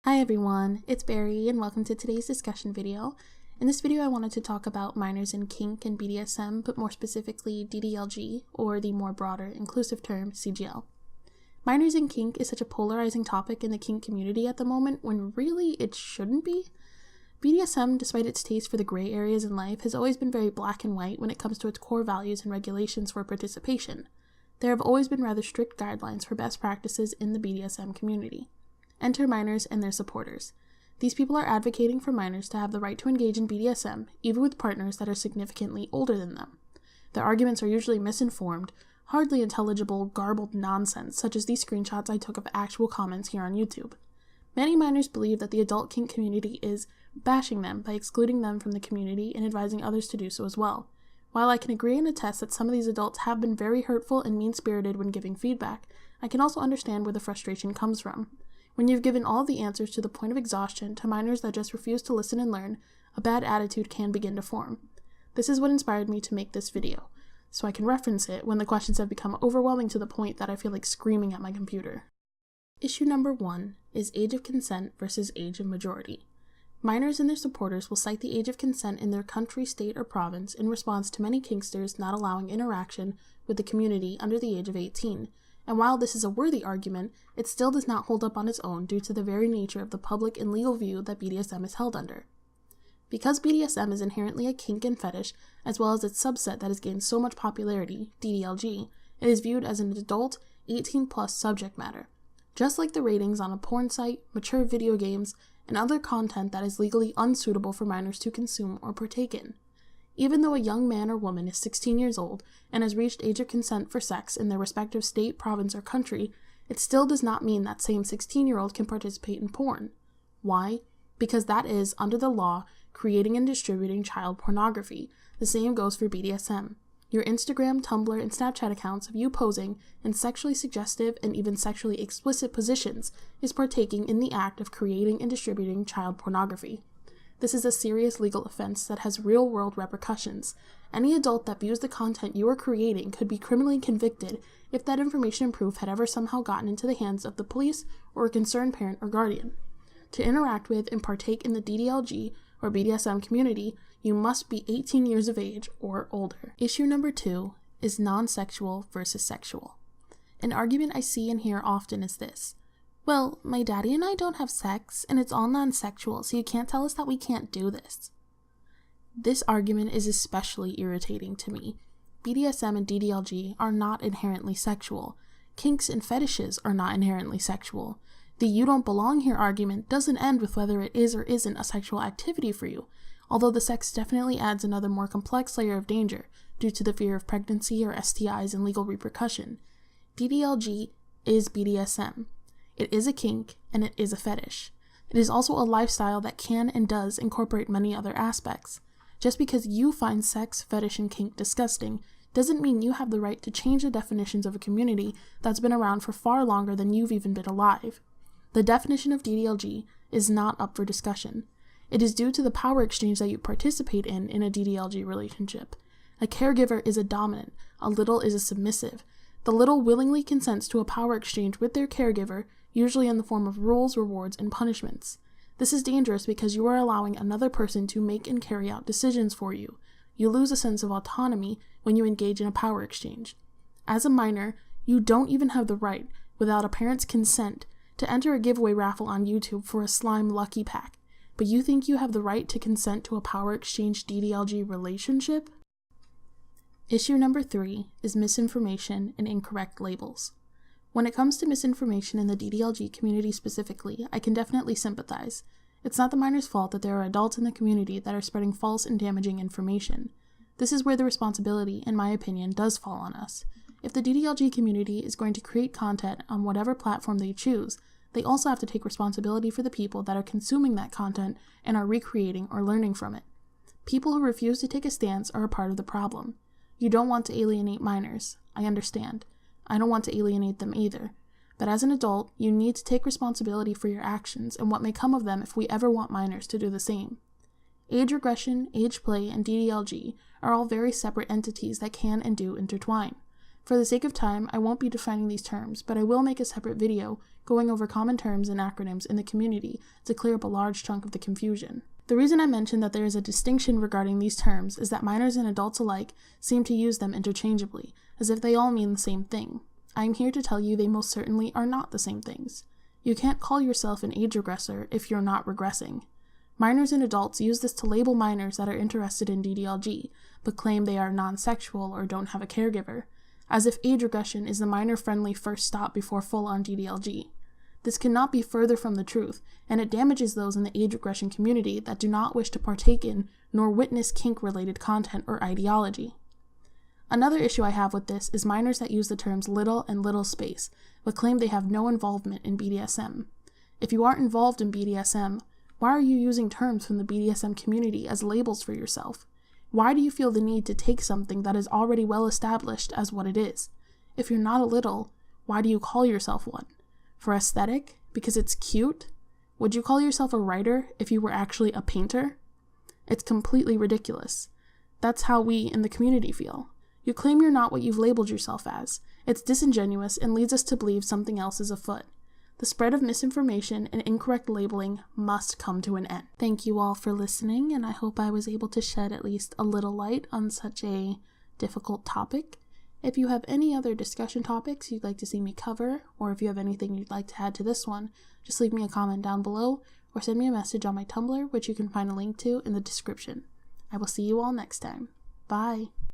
Hi everyone, it's Barry and welcome to today's discussion video. In this video I wanted to talk about minors in kink and BDSM, but more specifically DDLG, or the more broader inclusive term CGL. Minors in kink is such a polarizing topic in the kink community at the moment when really it shouldn't be. BDSM, despite its taste for the gray areas in life, has always been very black and white when it comes to its core values and regulations for participation. There have always been rather strict guidelines for best practices in the BDSM community. Enter minors and their supporters. These people are advocating for minors to have the right to engage in BDSM, even with partners that are significantly older than them. Their arguments are usually misinformed, hardly intelligible, garbled nonsense, such as these screenshots I took of actual comments here on YouTube. Many minors believe that the adult kink community is bashing them by excluding them from the community and advising others to do so as well. While I can agree and attest that some of these adults have been very hurtful and mean-spirited when giving feedback, I can also understand where the frustration comes from. When you've given all the answers to the point of exhaustion to minors that just refuse to listen and learn, a bad attitude can begin to form. This is what inspired me to make this video, so I can reference it when the questions have become overwhelming to the point that I feel like screaming at my computer. Issue number 1 is age of consent versus age of majority. Minors and their supporters will cite the age of consent in their country, state, or province in response to many kinksters not allowing interaction with the community under the age of 18. And while this is a worthy argument, it still does not hold up on its own due to the very nature of the public and legal view that BDSM is held under. Because BDSM is inherently a kink and fetish, as well as its subset that has gained so much popularity, DDLG, it is viewed as an adult, 18+ subject matter. Just like the ratings on a porn site, mature video games, and other content that is legally unsuitable for minors to consume or partake in. Even though a young man or woman is 16 years old and has reached age of consent for sex in their respective state, province, or country, it still does not mean that same 16-year-old can participate in porn. Why? Because that is, under the law, creating and distributing child pornography. The same goes for BDSM. Your Instagram, Tumblr, and Snapchat accounts of you posing in sexually suggestive and even sexually explicit positions is partaking in the act of creating and distributing child pornography. This is a serious legal offense that has real-world repercussions. Any adult that views the content you are creating could be criminally convicted if that information and proof had ever somehow gotten into the hands of the police or a concerned parent or guardian. To interact with and partake in the DDLG or BDSM community, you must be 18 years of age or older. Issue number 2 is non-sexual versus sexual. An argument I see and hear often is this: well, my daddy and I don't have sex, and it's all non-sexual, so you can't tell us that we can't do this. This argument is especially irritating to me. BDSM and DDLG are not inherently sexual. Kinks and fetishes are not inherently sexual. The "you don't belong here" argument doesn't end with whether it is or isn't a sexual activity for you, although the sex definitely adds another more complex layer of danger due to the fear of pregnancy or STIs and legal repercussion. DDLG is BDSM. It is a kink, and it is a fetish. It is also a lifestyle that can and does incorporate many other aspects. Just because you find sex, fetish, and kink disgusting doesn't mean you have the right to change the definitions of a community that's been around for far longer than you've even been alive. The definition of DDLG is not up for discussion. It is due to the power exchange that you participate in a DDLG relationship. A caregiver is a dominant, a little is a submissive. The little willingly consents to a power exchange with their caregiver, usually in the form of rules, rewards, and punishments. This is dangerous because you are allowing another person to make and carry out decisions for you. You lose a sense of autonomy when you engage in a power exchange. As a minor, you don't even have the right, without a parent's consent, to enter a giveaway raffle on YouTube for a slime lucky pack, but you think you have the right to consent to a power exchange DDLG relationship? Issue number 3 is misinformation and incorrect labels. When it comes to misinformation in the DDLG community specifically, I can definitely sympathize. It's not the minors' fault that there are adults in the community that are spreading false and damaging information. This is where the responsibility, in my opinion, does fall on us. If the DDLG community is going to create content on whatever platform they choose, they also have to take responsibility for the people that are consuming that content and are recreating or learning from it. People who refuse to take a stance are a part of the problem. You don't want to alienate minors. I understand. I don't want to alienate them either. But as an adult, you need to take responsibility for your actions and what may come of them if we ever want minors to do the same. Age regression, age play, and DDLG are all very separate entities that can and do intertwine. For the sake of time, I won't be defining these terms, but I will make a separate video going over common terms and acronyms in the community to clear up a large chunk of the confusion. The reason I mentioned that there is a distinction regarding these terms is that minors and adults alike seem to use them interchangeably, as if they all mean the same thing. I am here to tell you they most certainly are not the same things. You can't call yourself an age regressor if you're not regressing. Minors and adults use this to label minors that are interested in DDLG, but claim they are non-sexual or don't have a caregiver, as if age regression is the minor-friendly first stop before full-on DDLG. This cannot be further from the truth, and it damages those in the age regression community that do not wish to partake in nor witness kink-related content or ideology. Another issue I have with this is minors that use the terms little and little space, but claim they have no involvement in BDSM. If you aren't involved in BDSM, why are you using terms from the BDSM community as labels for yourself? Why do you feel the need to take something that is already well established as what it is? If you're not a little, why do you call yourself one? For aesthetic? Because it's cute? Would you call yourself a writer if you were actually a painter? It's completely ridiculous. That's how we in the community feel. You claim you're not what you've labeled yourself as. It's disingenuous and leads us to believe something else is afoot. The spread of misinformation and incorrect labeling must come to an end. Thank you all for listening, and I hope I was able to shed at least a little light on such a difficult topic. If you have any other discussion topics you'd like to see me cover, or if you have anything you'd like to add to this one, just leave me a comment down below, or send me a message on my Tumblr, which you can find a link to in the description. I will see you all next time. Bye!